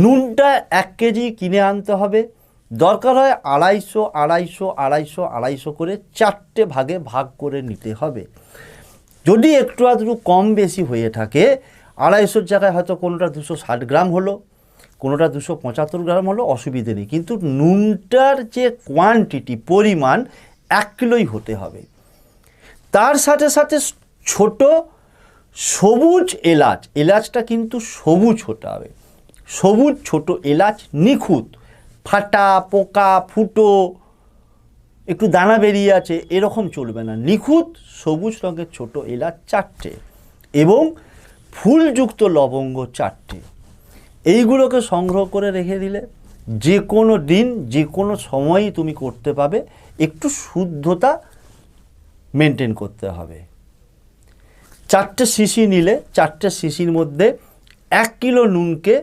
নুনটা 1 কেজি কিনে আনতে হবে, দরকার হয় 250 করে 4টে ভাগে ভাগ করে নিতে হবে। যদি একটু আধটু কম বেশি হয়ে থাকে, 250 জায়গায় হয়তো কোনোটা 260 গ্রাম হলো, কোনোটা 275 গ্রাম হলো, অসুবিধে নেই, কিন্তু নুনটার যে কোয়ান্টিটি পরিমাণ 1 কিলোই হতে হবে। তার সাথে সাথে ছোট সবুজ এলাচ, এলাচটা কিন্তু সবুজ হতে হবে, সবুজ ছোট এলাচ, নিখুঁত, ফাটা পোকা ফুটো একটু দানা বেরিয়ে আছে এরকম চলবে না, নিখুঁত সবুজ রঙের ছোট এলাচ 4টে এবং ফুলযুক্ত লবঙ্গ 4টে। এইগুলোকে সংগ্রহ করে রেখে দিলে যে কোনো দিন যে কোনো সময়ই তুমি করতে পাবে। একটু শুদ্ধতা মেনটেন করতে হবে। 4টে শিশি নিলে 4টে শিশির মধ্যে 1 কিলো নুনকে